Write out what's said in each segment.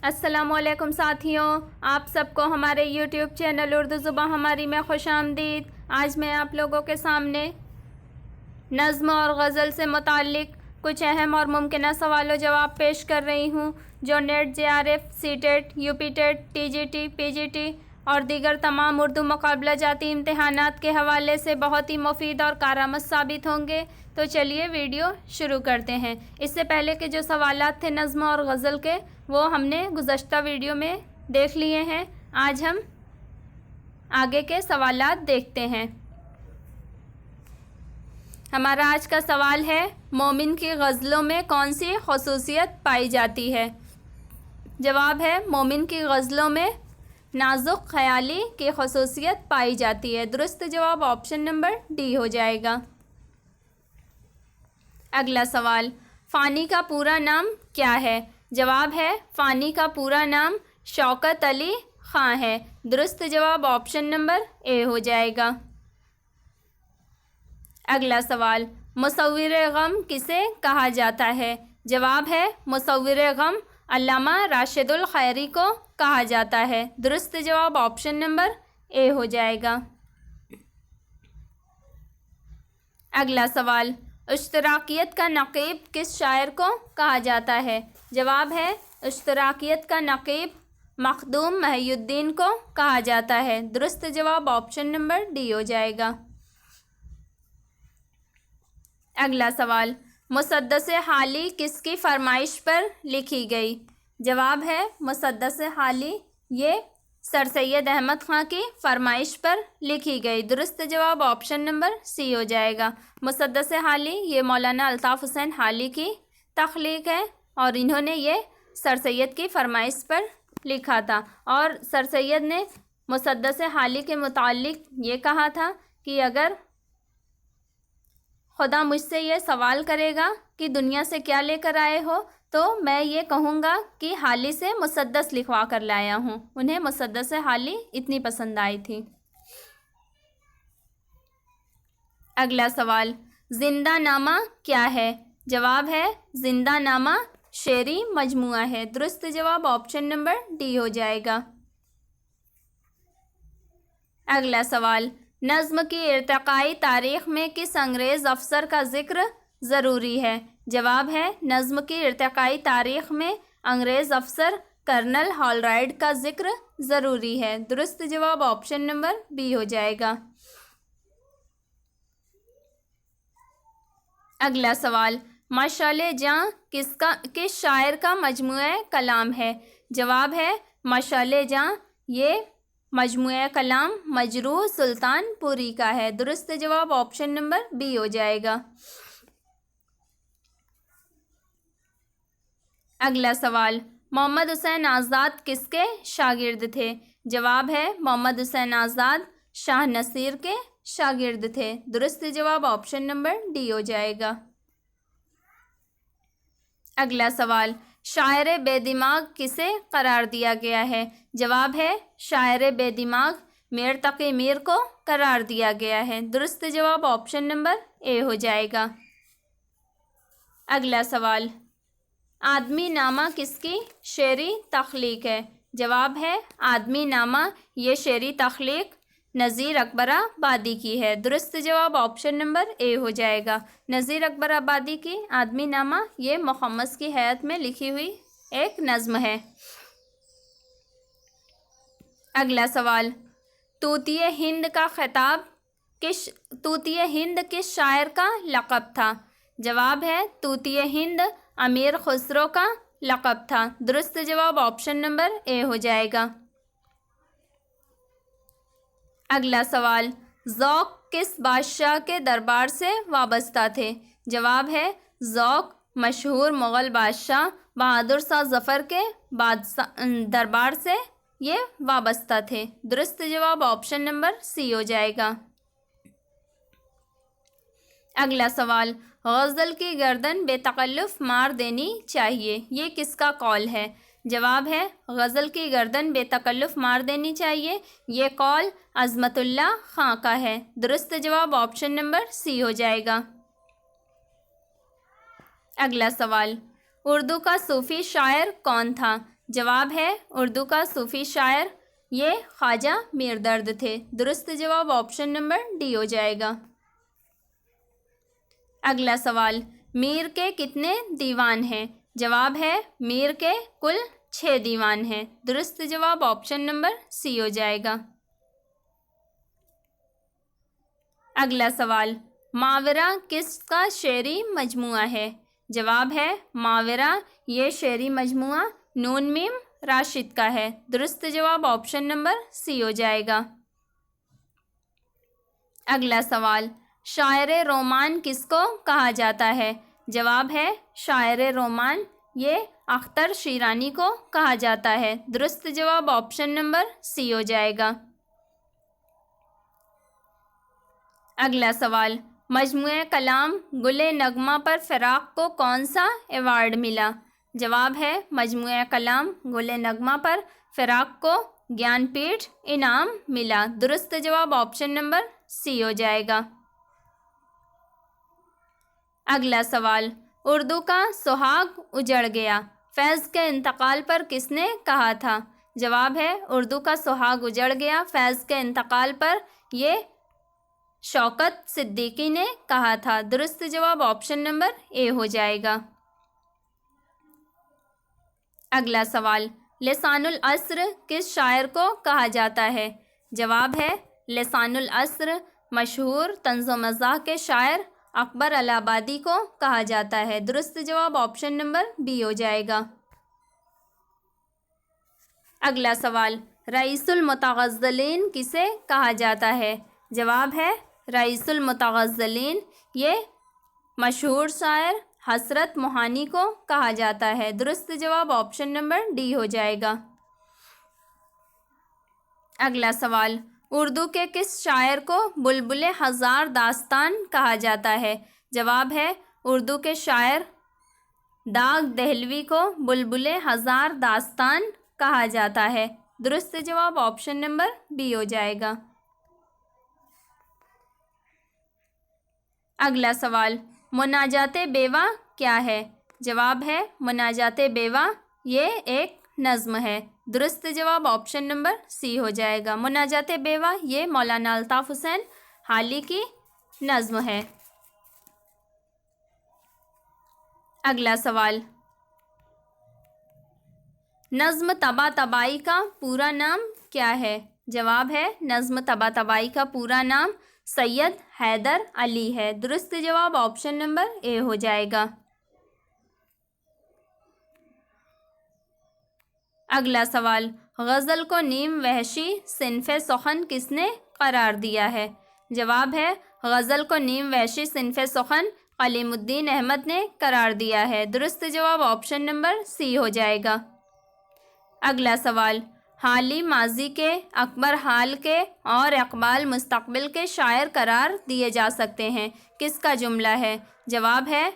السلام علیکم ساتھیوں، آپ سب کو ہمارے یوٹیوب چینل اردو زبان ہماری میں خوش آمدید۔ آج میں آپ لوگوں کے سامنے نظم اور غزل سے متعلق کچھ اہم اور ممکنہ سوال و جواب پیش کر رہی ہوں جو NET, J R F, C TET, U P TET, T G T, P G T اور دیگر تمام اردو مقابلہ جاتی امتحانات کے حوالے سے بہت ہی مفید اور کارآمد ثابت ہوں گے۔ تو چلیے ویڈیو شروع کرتے ہیں۔ اس سے پہلے کے جو سوالات تھے نظم اور غزل کے، وہ ہم نے گزشتہ ویڈیو میں دیکھ لیے ہیں۔ آج ہم آگے کے سوالات دیکھتے ہیں۔ ہمارا آج کا سوال ہے، مومن کی غزلوں میں کون سی خصوصیت پائی جاتی ہے؟ جواب ہے، مومن کی غزلوں میں نازک خیالی کی خصوصیت پائی جاتی ہے۔ درست جواب آپشن نمبر ڈی ہو جائے گا۔ اگلا سوال، فانی کا پورا نام کیا ہے؟ جواب ہے، فانی کا پورا نام شوکت علی خاں ہے۔ درست جواب آپشن نمبر اے ہو جائے گا۔ اگلا سوال، مصور غم کسے کہا جاتا ہے؟ جواب ہے، مصور غم علامہ راشد الخیری کو کہا جاتا ہے۔ درست جواب آپشن نمبر اے ہو جائے گا۔ اگلا سوال، اشتراکیت کا نقیب کس شاعر کو کہا جاتا ہے؟ جواب ہے، اشتراکیت کا نقیب مخدوم محی الدین کو کہا جاتا ہے۔ درست جواب آپشن نمبر ڈی ہو جائے گا۔ اگلا سوال، مسدس حالی کس کی فرمائش پر لکھی گئی؟ جواب ہے، مسدس حالی یہ سر سید احمد خاں کی فرمائش پر لکھی گئی۔ درست جواب آپشن نمبر سی ہو جائے گا۔ مسدس حالی یہ مولانا الطاف حسین حالی کی تخلیق ہے اور انہوں نے یہ سر سید کی فرمائش پر لکھا تھا، اور سر سید نے مسدس حالی کے متعلق یہ کہا تھا کہ اگر خدا مجھ سے یہ سوال کرے گا کہ دنیا سے کیا لے کر آئے ہو، تو میں یہ کہوں گا کہ حالی سے مسدس لکھوا کر لایا ہوں۔ انہیں مسدس حالی اتنی پسند آئی تھی۔ اگلا سوال، زندہ نامہ کیا ہے؟ جواب ہے، زندہ نامہ شعری مجموعہ ہے۔ درست جواب آپشن نمبر ڈی ہو جائے گا۔ اگلا سوال، نظم کی ارتقائی تاریخ میں کس انگریز افسر کا ذکر ضروری ہے؟ جواب ہے، نظم کی ارتقائی تاریخ میں انگریز افسر کرنل ہالرائڈ کا ذکر ضروری ہے۔ درست جواب آپشن نمبر بی ہو جائے گا۔ اگلا سوال، مشعل جاں کس شاعر کا مجموعہ کلام ہے؟ جواب ہے، مشعل جاں یہ مجموعہ کلام مجروح سلطان پوری کا ہے۔ درست جواب آپشن نمبر بی ہو جائے گا۔ اگلا سوال، محمد حسین آزاد کس کے شاگرد تھے؟ جواب ہے، محمد حسین آزاد شاہ نصیر کے شاگرد تھے۔ درست جواب آپشن نمبر ڈی ہو جائے گا۔ اگلا سوال، شاعر بے دماغ کسے قرار دیا گیا ہے؟ جواب ہے، شاعر بے دماغ میر تقی میر کو قرار دیا گیا ہے۔ درست جواب آپشن نمبر اے ہو جائے گا۔ اگلا سوال، آدمی نامہ کس کی شعری تخلیق ہے؟ جواب ہے، آدمی نامہ یہ شعری تخلیق نذیر اکبر آبادی کی ہے۔ درست جواب آپشن نمبر اے ہو جائے گا۔ نذیر اکبر آبادی کی آدمی نامہ یہ مخمس کی حیات میں لکھی ہوئی ایک نظم ہے۔ اگلا سوال، طوطی ہند کا خطاب طوطی ہند کس شاعر کا لقب تھا؟ جواب ہے، طوطی ہند امیر خسرو کا لقب تھا۔ درست جواب آپشن نمبر اے ہو جائے گا۔ اگلا سوال، ذوق کس بادشاہ کے دربار سے وابستہ تھے؟ جواب ہے، ذوق مشہور مغل بادشاہ بہادر شاہ ظفر کے دربار سے یہ وابستہ تھے۔ درست جواب آپشن نمبر سی ہو جائے گا۔ اگلا سوال، غزل کی گردن بے تکلف مار دینی چاہیے، یہ کس کا قول ہے؟ جواب ہے، غزل کی گردن بے تکلف مار دینی چاہیے یہ قول عظمت اللہ خاں کا ہے۔ درست جواب آپشن نمبر سی ہو جائے گا۔ اگلا سوال، اردو کا صوفی شاعر کون تھا؟ جواب ہے اردو کا صوفی شاعر یہ خواجہ میر درد تھے۔ درست جواب آپشن نمبر ڈی ہو جائے گا۔ اگلا سوال، میر کے کتنے دیوان ہیں؟ جواب ہے میر کے کل 6 دیوان ہیں۔ درست جواب آپشن نمبر سی ہو جائے گا۔ اگلا سوال، ماورا کس کا شعری مجموعہ ہے؟ جواب ہے ماورا یہ شعری مجموعہ نون میم راشد کا ہے۔ درست جواب آپشن نمبر سی ہو جائے گا۔ اگلا سوال، شاعر رومان کس کو کہا جاتا ہے؟ جواب ہے شاعر رومان یہ اختر شیرانی کو کہا جاتا ہے۔ درست جواب آپشن نمبر سی ہو جائے گا۔ اگلا سوال، مجموعہ کلام گل نغمہ پر فراق کو کون سا ایوارڈ ملا؟ جواب ہے مجموعہ کلام گل نغمہ پر فراق کو گیان پیٹھ انعام ملا۔ درست جواب آپشن نمبر سی ہو جائے گا۔ اگلا سوال، اردو کا سہاگ اجڑ گیا فیض کے انتقال پر کس نے کہا تھا؟ جواب ہے اردو کا سہاگ اجڑ گیا فیض کے انتقال پر یہ شوکت صدیقی نے کہا تھا۔ درست جواب آپشن نمبر اے ہو جائے گا۔ اگلا سوال، لسان العصر کس شاعر کو کہا جاتا ہے؟ جواب ہے لسان العصر مشہور طنز و مزاح کے شاعر اکبر الہ آبادی کو کہا جاتا ہے۔ درست جواب آپشن نمبر بی ہو جائے گا۔ اگلا سوال، رئیس المتغزلین کسے کہا جاتا ہے؟ جواب ہے رئیس المتغزلین یہ مشہور شاعر حسرت موہانی کو کہا جاتا ہے۔ درست جواب آپشن نمبر ڈی ہو جائے گا۔ اگلا سوال، اردو کے کس شاعر کو بلبل ہزار داستان کہا جاتا ہے؟ جواب ہے اردو کے شاعر داغ دہلوی کو بلبل ہزار داستان کہا جاتا ہے۔ درست جواب آپشن نمبر بی ہو جائے گا۔ اگلا سوال، مناجات بیوہ کیا ہے؟ جواب ہے مناجات بیوہ یہ ایک نظم ہے۔ درست جواب آپشن نمبر سی ہو جائے گا۔ مناجات بیوہ یہ مولانا الطاف حسین حالی کی نظم ہے۔ اگلا سوال، نظم طبع طبائی کا پورا نام کیا ہے؟ جواب ہے نظم طبع طبائی کا پورا نام سید حیدر علی ہے۔ درست جواب آپشن نمبر اے ہو جائے گا۔ اگلا سوال، غزل کو نیم وحشی صنف سخن کس نے قرار دیا ہے؟ جواب ہے غزل کو نیم وحشی صنف سخن کلیم الدین احمد نے قرار دیا ہے۔ درست جواب آپشن نمبر سی ہو جائے گا۔ اگلا سوال، حالی ماضی کے، اکبر حال کے اور اقبال مستقبل کے شاعر قرار دیے جا سکتے ہیں، کس کا جملہ ہے؟ جواب ہے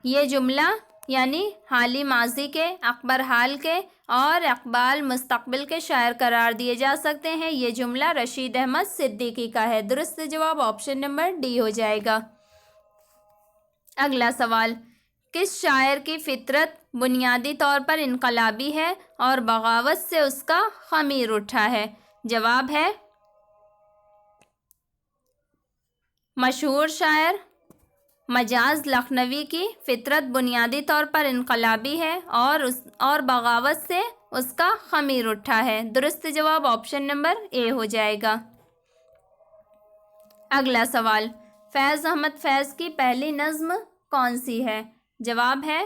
یہ جملہ یعنی حالی ماضی کے، اکبر حال کے اور اقبال مستقبل کے شاعر قرار دیے جا سکتے ہیں، یہ جملہ رشید احمد صدیقی کا ہے۔ درست جواب آپشن نمبر ڈی ہو جائے گا۔ اگلا سوال، کس شاعر کی فطرت بنیادی طور پر انقلابی ہے اور بغاوت سے اس کا خمیر اٹھا ہے؟ جواب ہے مشہور شاعر مجاز لکھنوی کی فطرت بنیادی طور پر انقلابی ہے اور بغاوت سے اس کا خمیر اٹھا ہے۔ درست جواب آپشن نمبر اے ہو جائے گا۔ اگلا سوال، فیض احمد فیض کی پہلی نظم کون سی ہے؟ جواب ہے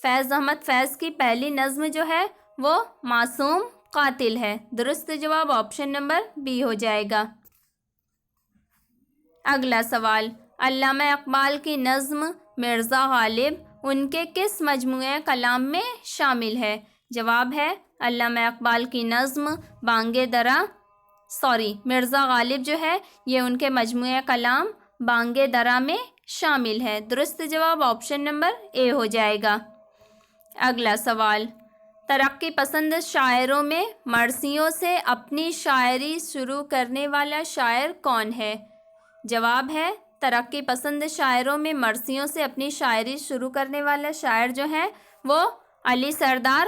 فیض احمد فیض کی پہلی نظم جو ہے وہ معصوم قاتل ہے۔ درست جواب آپشن نمبر بی ہو جائے گا۔ اگلا سوال، علامہ اقبال کی نظم مرزا غالب ان کے کس مجموعہ کلام میں شامل ہے؟ جواب ہے علامہ اقبال کی نظم مرزا غالب جو ہے یہ ان کے مجموعہ کلام بانگ درا میں شامل ہے۔ درست جواب آپشن نمبر اے ہو جائے گا۔ اگلا سوال، ترقی پسند شاعروں میں مرثیوں سے اپنی شاعری شروع کرنے والا شاعر کون ہے؟ جواب ہے ترقی پسند شاعروں میں مرثیوں سے اپنی شاعری شروع کرنے والا شاعر جو ہے وہ علی سردار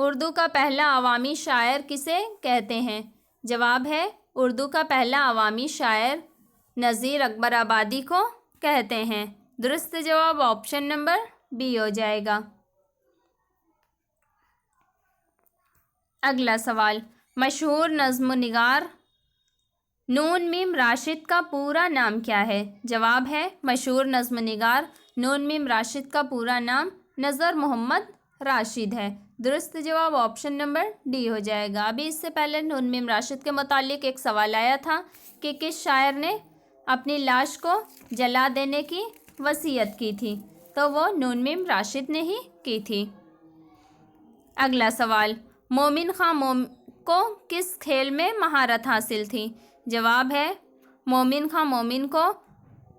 اردو کا پہلا عوامی شاعر کسے کہتے ہیں؟ جواب ہے اردو کا پہلا عوامی شاعر نذیر اکبر آبادی کو کہتے ہیں۔ درست جواب آپشن نمبر بی ہو جائے گا۔ اگلا سوال، مشہور نظم نگار نون میم راشد کا پورا نام کیا ہے؟ جواب ہے مشہور نظم نگار نون میم راشد کا پورا نام نظر محمد راشد ہے۔ درست جواب آپشن نمبر ڈی ہو جائے گا۔ ابھی اس سے پہلے نون میم راشد کے متعلق ایک سوال آیا تھا کہ کس شاعر نے اپنی لاش کو جلا دینے کی وصیت کی تھی، تو وہ نون میم راشد نے ہی کی تھی۔ اگلا سوال، مومن خان کو کس کھیل میں مہارت حاصل تھی؟ جواب ہے مومن خان کو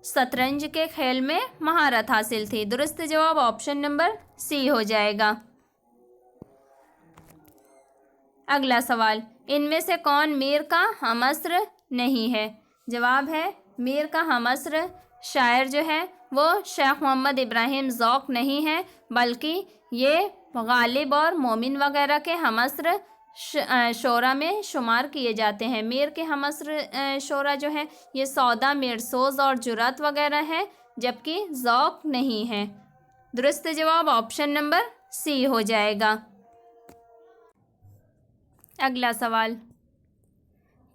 شطرنج کے کھیل میں مہارت حاصل تھی۔ درست جواب آپشن نمبر سی ہو جائے گا۔ اگلا سوال، ان میں سے کون میر کا ہم عصر نہیں ہے؟ جواب ہے میر کا ہم عصر شاعر جو ہے وہ شیخ محمد ابراہیم ذوق نہیں ہے، بلکہ یہ غالب اور مومن وغیرہ کے ہم عصر شعراء میں شمار کیے جاتے ہیں۔ میر کے ہم عصر شعراء جو ہیں یہ سودا، میرسوز اور جرات وغیرہ ہیں، جبکہ ذوق نہیں ہے۔ درست جواب آپشن نمبر سی ہو جائے گا۔ اگلا سوال،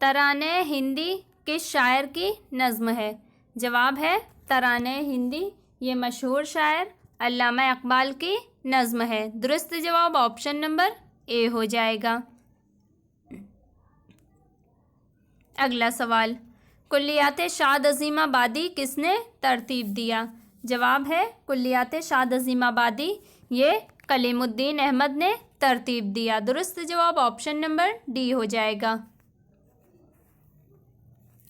ترانہ ہندی کس شاعر کی نظم ہے؟ جواب ہے ترانہ ہندی یہ مشہور شاعر علامہ اقبال کی نظم ہے۔ درست جواب آپشن نمبر اے ہو جائے گا۔ اگلا سوال، کلیات شاد عظیم آبادی کس نے ترتیب دیا؟ جواب ہے کلیات شاد عظیم آبادی یہ کلیم الدین احمد نے ترتیب دیا۔ درست جواب آپشن نمبر ڈی ہو جائے گا۔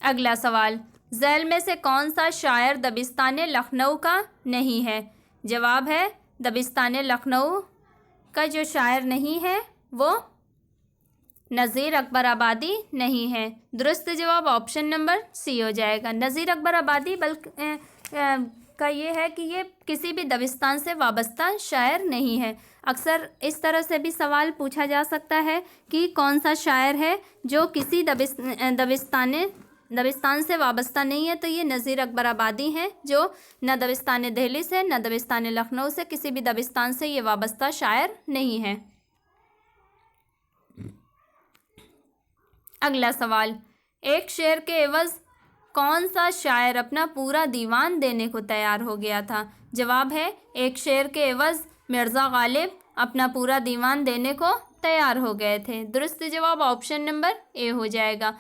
اگلا سوال، ذیل میں سے کون سا شاعر دبستان لکھنؤ کا نہیں ہے؟ جواب ہے دبستان لکھنؤ کا جو شاعر نہیں ہے وہ نذیر اکبر آبادی نہیں ہے۔ درست جواب آپشن نمبر سی ہو جائے گا۔ نذیر اکبر آبادی کا یہ ہے کہ یہ کسی بھی دبستان سے وابستہ شاعر نہیں ہے۔ اکثر اس طرح سے بھی سوال پوچھا جا سکتا ہے کہ کون سا شاعر ہے جو کسی دبستان سے وابستہ نہیں ہے، تو یہ نذیر اکبر آبادی ہیں جو نہ دبستان دہلی سے نہ دبستان لکھنؤ سے کسی بھی دبستان سے یہ وابستہ شاعر نہیں ہے۔ اگلا سوال، ایک شعر کے عوض کون سا شاعر اپنا پورا دیوان دینے کو تیار ہو گیا تھا؟ جواب ہے ایک شعر کے عوض مرزا غالب اپنا پورا دیوان دینے کو تیار ہو گئے تھے۔ درست جواب آپشن نمبر اے ہو جائے گا۔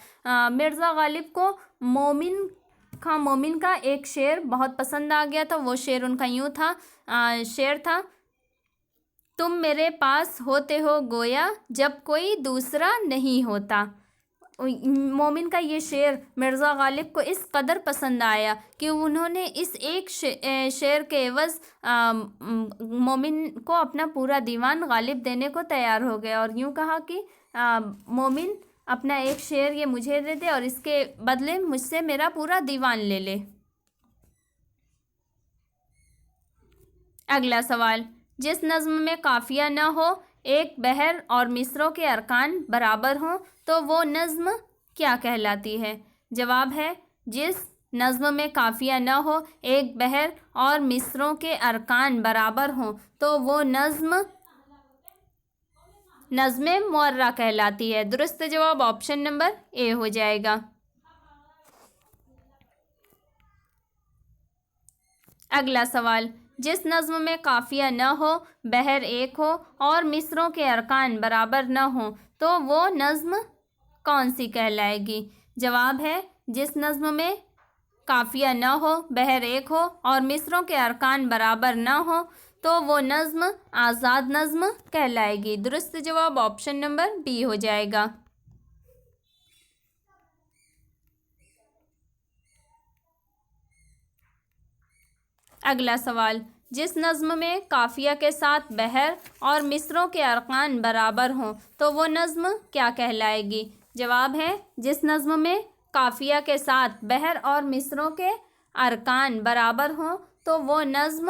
مرزا غالب کو مومن کا ایک شعر بہت پسند آ گیا تھا۔ وہ شعر ان کا یوں تھا، شعر تھا، تم میرے پاس ہوتے ہو گویا جب کوئی دوسرا نہیں ہوتا۔ مومن کا یہ شعر مرزا غالب کو اس قدر پسند آیا کہ انہوں نے اس ایک شعر کے عوض مومن کو اپنا پورا دیوان غالب دینے کو تیار ہو گئے، اور یوں کہا کہ مومن اپنا ایک شعر یہ مجھے دے دے اور اس کے بدلے مجھ سے میرا پورا دیوان لے لے۔ اگلا سوال، جس نظم میں قافیہ نہ ہو، ایک بحر اور مصروں کے ارکان برابر ہوں، تو وہ نظم کیا کہلاتی ہے؟ جواب ہے جس نظم میں قافیہ نہ ہو، ایک بحر اور مصروں کے ارکان برابر ہوں، تو وہ نظم معرہ کہلاتی ہے۔ درست جواب آپشن نمبر اے ہو جائے گا۔ اگلا سوال، جس نظم میں قافیہ نہ ہو، بحر ایک ہو اور مصروں کے ارکان برابر نہ ہوں، تو وہ نظم کون سی کہلائے گی؟ جواب ہے جس نظم میں قافیہ نہ ہو، بحر ایک ہو اور مصروں کے ارکان برابر نہ ہوں، تو وہ نظم آزاد نظم کہلائے گی۔ درست جواب آپشن نمبر بی ہو جائے گا۔ اگلا سوال، جس نظم میں قافیہ کے ساتھ بحر اور مصروں کے ارکان برابر ہوں، تو وہ نظم کیا کہلائے گی؟ جواب ہے جس نظم میں قافیہ کے ساتھ بحر اور مصروں کے ارکان برابر ہوں، تو وہ نظم